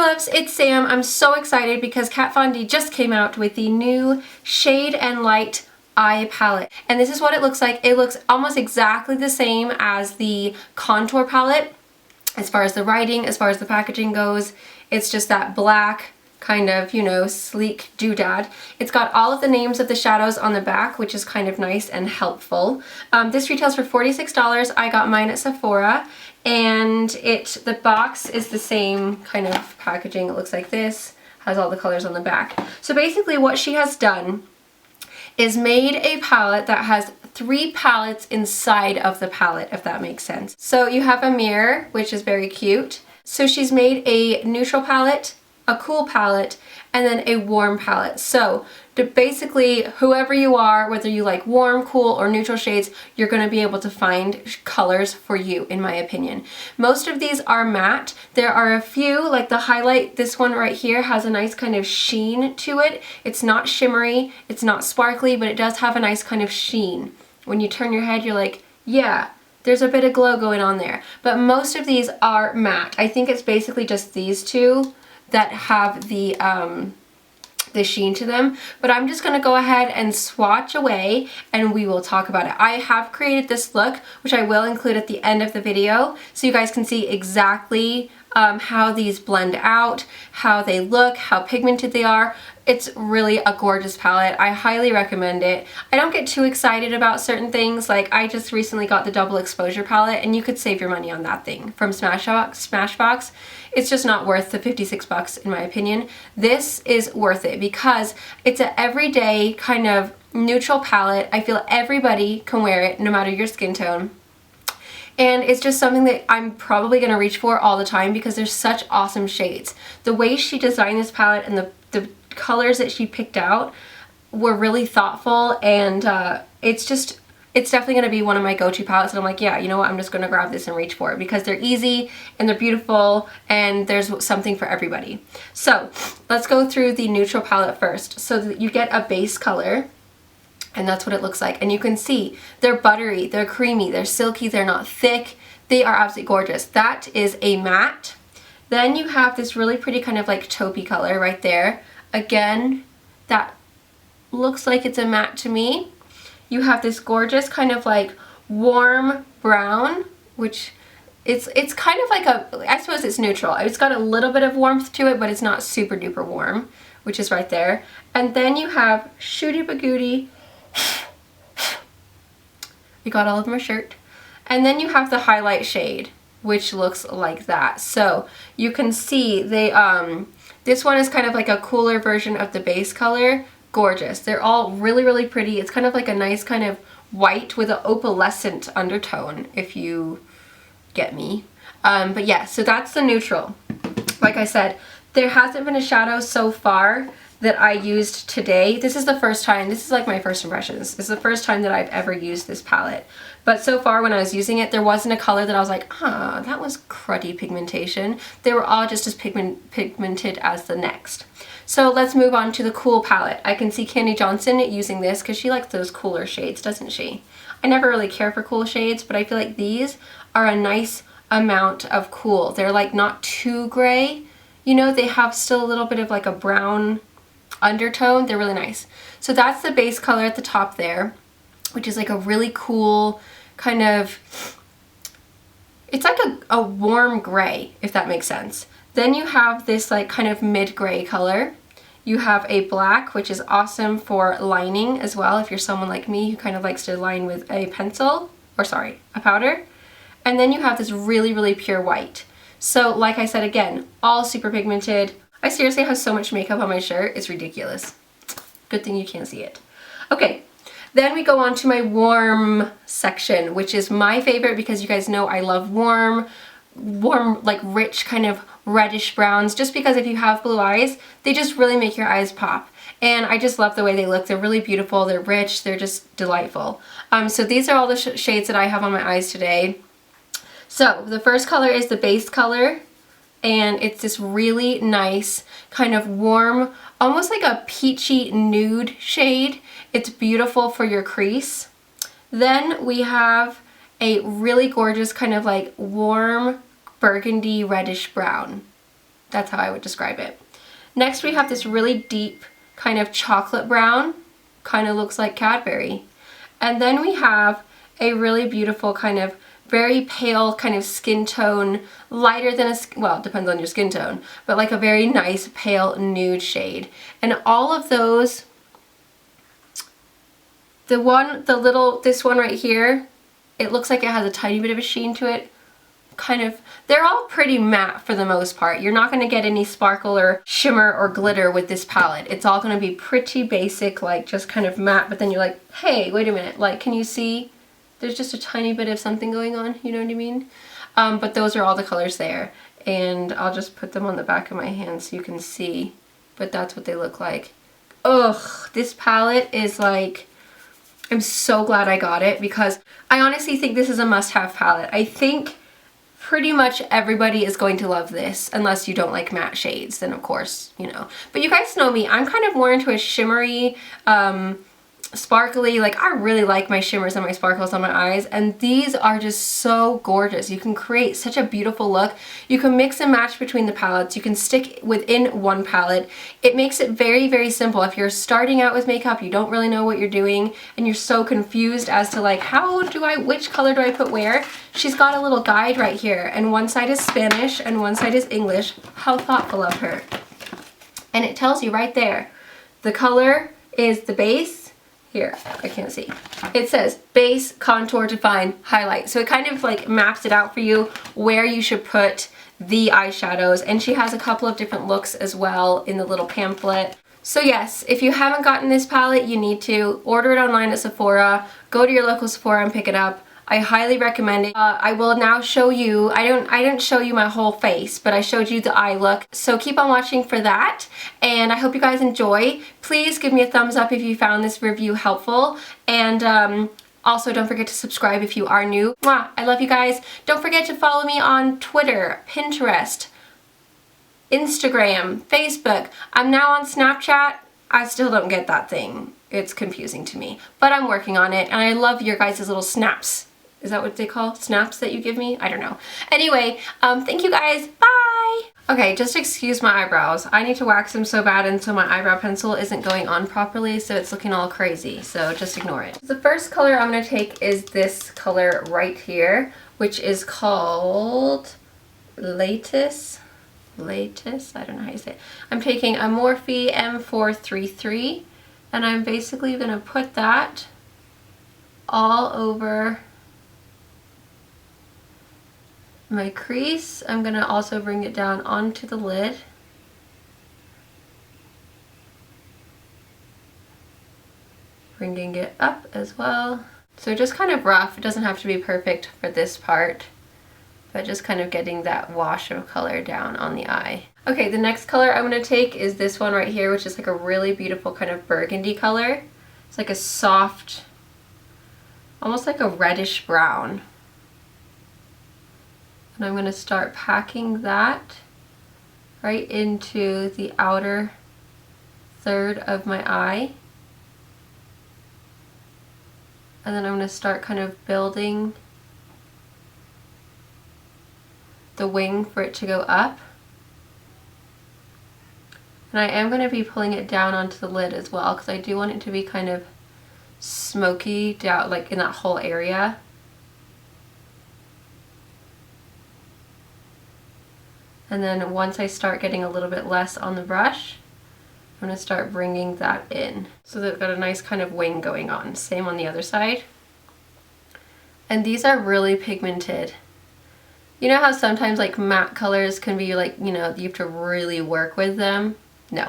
loves, it's Sam. I'm so excited because Kat Von D just came out with the new Shade and Light eye palette. And this is what it looks like. It looks almost exactly the same as the contour palette as far as the writing, as far as the packaging goes. It's just that black kind of, you know, sleek doodad. It's got all of the names of the shadows on the back, which is kind of nice and helpful. This retails for $46. I got mine at Sephora, and the box is the same kind of packaging. It looks like this, has all the colors on the back. So basically what she has done is made a palette that has 3 palettes inside of the palette, if that makes sense. So you have a mirror, which is very cute. So she's made a neutral palette, a cool palette, and then a warm palette. So basically, whoever you are, whether you like warm, cool, or neutral shades, you're going to be able to find colors for you, in my opinion. Most of these are matte. There are a few, like the highlight, this one right here has a nice kind of sheen to it. It's not shimmery, it's not sparkly, but it does have a nice kind of sheen. When you turn your head, you're like, yeah, there's a bit of glow going on there. But most of these are matte. I think it's basically just these two that have the sheen to them. But I'm just going to go ahead and swatch away and we will talk about it. I have created this look, which I will include at the end of the video, so you guys can see exactly how these blend out, how they look, how pigmented they are. It's really a gorgeous palette. I highly recommend it. I don't get too excited about certain things. Like I just recently got the double exposure palette, and you could save your money on that thing from Smashbox. It's just not worth the 56 bucks in my opinion. This is worth it because it's an everyday kind of neutral palette. I feel everybody can wear it no matter your skin tone. And it's just something that I'm probably going to reach for all the time because there's such awesome shades. The way she designed this palette and the colors that she picked out were really thoughtful, and it's definitely going to be one of my go-to palettes, and I'm like, yeah, you know what, I'm just going to grab this and reach for it because they're easy and they're beautiful and there's something for everybody. So let's go through the neutral palette first. So that you get a base color, and that's what it looks like. And you can see they're buttery, they're creamy, they're silky, they're not thick. They are absolutely gorgeous. That is a matte. Then you have this really pretty kind of like taupey color right there. Again, that looks like it's a matte to me. You have this gorgeous kind of like warm brown, which it's kind of like I suppose it's neutral. It's got a little bit of warmth to it, but it's not super duper warm, which is right there. And then you have Shooty Bagooty. You got all of my shirt. And then you have the highlight shade, which looks like that. So you can see they this one is kind of like a cooler version of the base color. Gorgeous. They're all really, really pretty. It's kind of like a nice kind of white with an opalescent undertone, if you get me. But yeah, so that's the neutral. Like I said, there hasn't been a shadow so far that I used today. This is the first time, this is like my first impressions. This is the first time that I've ever used this palette. But so far when I was using it, there wasn't a color that I was like, that was cruddy pigmentation. They were all just as pigmented as the next. So let's move on to the cool palette. I can see Candy Johnson using this because she likes those cooler shades, doesn't she? I never really care for cool shades, but I feel like these are a nice amount of cool. They're like not too gray. You know, they have still a little bit of like a brown undertone. They're really nice. So that's the base color at the top there, which is like a really cool kind of, it's like a warm gray, if that makes sense. Then you have this like kind of mid-gray color. You have a black, which is awesome for lining as well, if you're someone like me who kind of likes to line with a pencil, or sorry, a powder. And then you have this really, really pure white. So like I said again, all super pigmented. I seriously have so much makeup on my shirt, it's ridiculous. Good thing you can't see it. Okay, then we go on to my warm section, which is my favorite because you guys know I love warm, like rich kind of reddish browns, just because if you have blue eyes, they just really make your eyes pop. And I just love the way they look. They're really beautiful, they're rich, they're just delightful. So these are all the shades that I have on my eyes today. So the first color is the base color, and it's this really nice kind of warm, almost like a peachy nude shade. It's beautiful for your crease. Then we have a really gorgeous kind of like warm burgundy reddish brown. That's how I would describe it. Next we have this really deep kind of chocolate brown, kind of looks like Cadbury. And then we have a really beautiful kind of very pale kind of skin tone, lighter than well, it depends on your skin tone, but like a very nice pale nude shade. And all of those, this one right here, it looks like it has a tiny bit of a sheen to it. Kind of, they're all pretty matte for the most part. You're not going to get any sparkle or shimmer or glitter with this palette. It's all going to be pretty basic, like just kind of matte, but then you're like, hey, wait a minute, like, can you see? There's just a tiny bit of something going on, you know what I mean? But those are all the colors there. And I'll just put them on the back of my hand so you can see. But that's what they look like. Ugh, this palette is like, I'm so glad I got it because I honestly think this is a must-have palette. I think pretty much everybody is going to love this, unless you don't like matte shades, then of course, you know. But you guys know me, I'm kind of more into a shimmery, sparkly, like I really like my shimmers and my sparkles on my eyes, and these are just so gorgeous. You can create such a beautiful look. You can mix and match between the palettes. You can stick within one palette. It makes it very, very simple. If you're starting out with makeup, you don't really know what you're doing, and you're so confused as to like, which color do I put where? She's got a little guide right here, and one side is Spanish and one side is English. How thoughtful of her. And it tells you right there, the color is the base. Here, I can't see. It says base, contour, define, highlight. So it kind of like maps it out for you where you should put the eyeshadows. And she has a couple of different looks as well in the little pamphlet. So yes, if you haven't gotten this palette, you need to order it online at Sephora. Go to your local Sephora and pick it up. I highly recommend it. I will now show you, I didn't show you my whole face, but I showed you the eye look. So keep on watching for that, and I hope you guys enjoy. Please give me a thumbs up if you found this review helpful, and also don't forget to subscribe if you are new. Mwah! I love you guys. Don't forget to follow me on Twitter, Pinterest, Instagram, Facebook. I'm now on Snapchat. I still don't get that thing. It's confusing to me, but I'm working on it, and I love your guys' little snaps. Is that what they call snaps that you give me? I don't know. Anyway, thank you guys. Bye! Okay, just excuse my eyebrows. I need to wax them so bad, and so my eyebrow pencil isn't going on properly, so it's looking all crazy. So just ignore it. The first color I'm going to take is this color right here, which is called Lattice. I don't know how you say it. I'm taking a Morphe M433, and I'm basically going to put that all over my crease. I'm going to also bring it down onto the lid. Bringing it up as well. So just kind of rough. It doesn't have to be perfect for this part, but just kind of getting that wash of color down on the eye. Okay, the next color I'm going to take is this one right here, which is like a really beautiful kind of burgundy color. It's like a soft, almost like a reddish brown. And I'm going to start packing that right into the outer third of my eye. And then I'm going to start kind of building the wing for it to go up. And I am going to be pulling it down onto the lid as well, because I do want it to be kind of smoky down, like in that whole area. And then once I start getting a little bit less on the brush, I'm going to start bringing that in. So they've got a nice kind of wing going on. Same on the other side. And these are really pigmented. You know how sometimes like matte colors can be like, you know, you have to really work with them? No.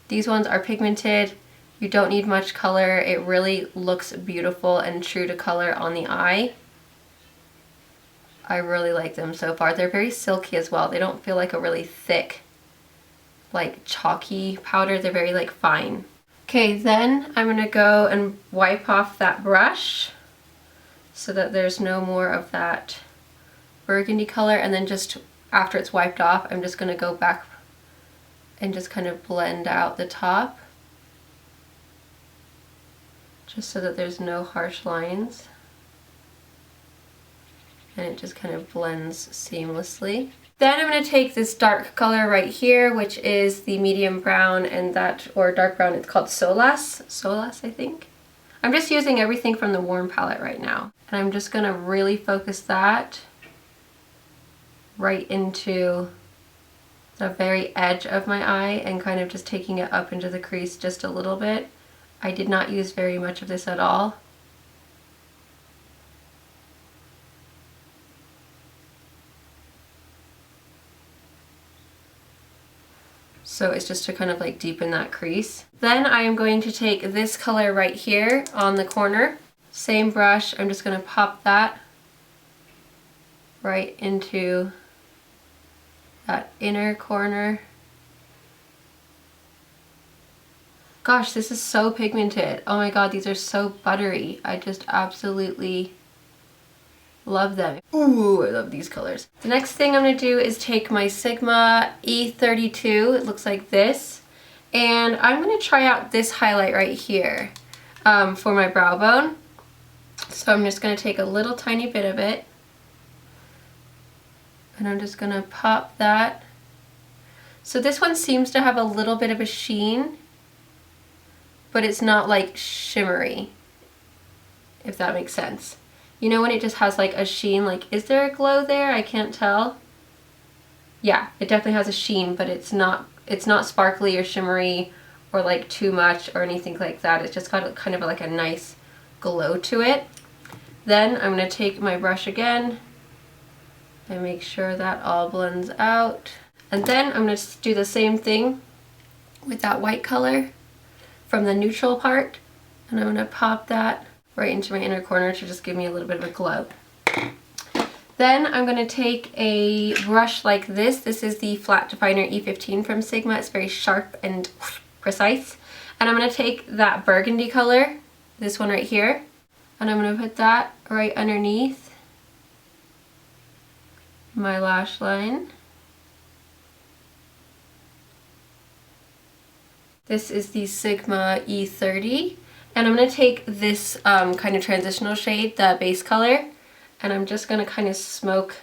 These ones are pigmented. You don't need much color. It really looks beautiful and true to color on the eye. I really like them so far. They're very silky as well. They don't feel like a really thick, like chalky powder. They're very like fine. Okay, then I'm gonna go and wipe off that brush so that there's no more of that burgundy color, and then just after it's wiped off, I'm just gonna go back and just kind of blend out the top, just so that there's no harsh lines. And it just kind of blends seamlessly. Then I'm going to take this dark color right here, which is the medium brown, and that, or dark brown, it's called Solas, I think. I'm just using everything from the warm palette right now. And I'm just going to really focus that right into the very edge of my eye and kind of just taking it up into the crease just a little bit. I did not use very much of this at all. So it's just to kind of like deepen that crease. Then I am going to take this color right here on the corner. Same brush, I'm just going to pop that right into that inner corner. Gosh, this is so pigmented. Oh my god, these are so buttery. I just absolutely love them. Ooh, I love these colors. The next thing I'm going to do is take my Sigma E32, it looks like this, and I'm going to try out this highlight right here for my brow bone. So I'm just going to take a little tiny bit of it, and I'm just going to pop that. So this one seems to have a little bit of a sheen, but it's not like shimmery, if that makes sense. You know when it just has like a sheen, like is there a glow there? I can't tell. Yeah, it definitely has a sheen, but it's not sparkly or shimmery or like too much or anything like that. It's just got kind of like a nice glow to it. Then I'm going to take my brush again and make sure that all blends out. And then I'm going to do the same thing with that white color from the neutral part, and I'm going to pop that right into my inner corner to just give me a little bit of a glow. Then I'm going to take a brush like this. This is the Flat Definer E15 from Sigma. It's very sharp and precise. And I'm going to take that burgundy color, this one right here, and I'm going to put that right underneath my lash line. This is the Sigma E30. And I'm going to take this kind of transitional shade, the base color, and I'm just going to kind of smoke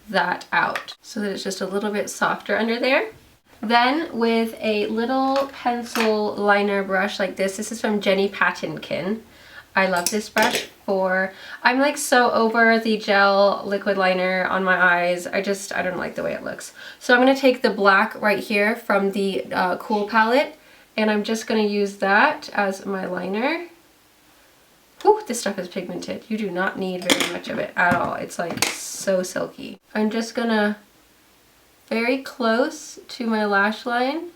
that out so that it's just a little bit softer under there. Then with a little pencil liner brush like this is from Jenny Patinkin. I love this brush for, I'm like so over the gel liquid liner on my eyes. I don't like the way it looks. So I'm going to take the black right here from the Cool palette, and I'm just going to use that as my liner. Whew, this stuff is pigmented. You do not need very much of it at all. It's like so silky. I'm just going to very close to my lash line.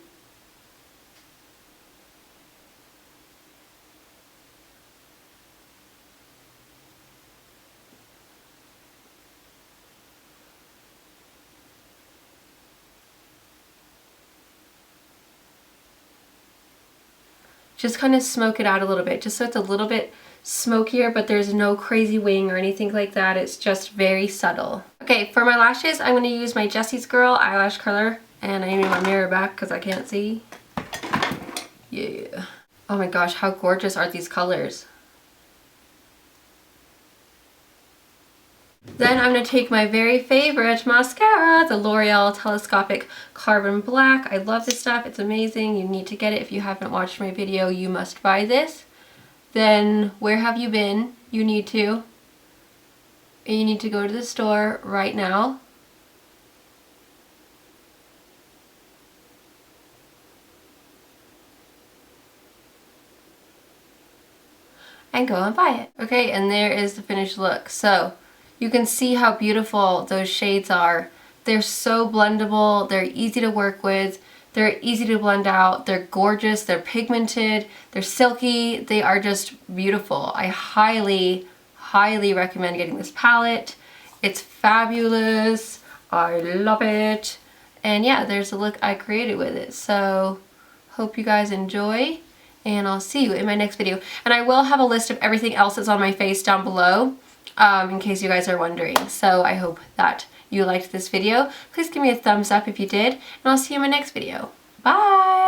Just kind of smoke it out a little bit, just so it's a little bit smokier, but there's no crazy wing or anything like that. It's just very subtle. Okay, for my lashes, I'm going to use my Jessie's Girl eyelash curler, and I need my mirror back because I can't see. Yeah. Oh my gosh, how gorgeous are these colors? Then I'm going to take my very favorite mascara, the L'Oreal Telescopic Carbon Black. I love this stuff. It's amazing. You need to get it. If you haven't watched my video, you must buy this. Then where have you been? You need to. You need to go to the store right now. And go and buy it. Okay, and there is the finished look. So you can see how beautiful those shades are. They're so blendable, they're easy to work with, they're easy to blend out, they're gorgeous, they're pigmented, they're silky, they are just beautiful. I highly, highly recommend getting this palette. It's fabulous, I love it. And yeah, there's the look I created with it. So hope you guys enjoy, and I'll see you in my next video. And I will have a list of everything else that's on my face down below, in case you guys are wondering. So I hope that you liked this video. Please give me a thumbs up if you did, and I'll see you in my next video. Bye!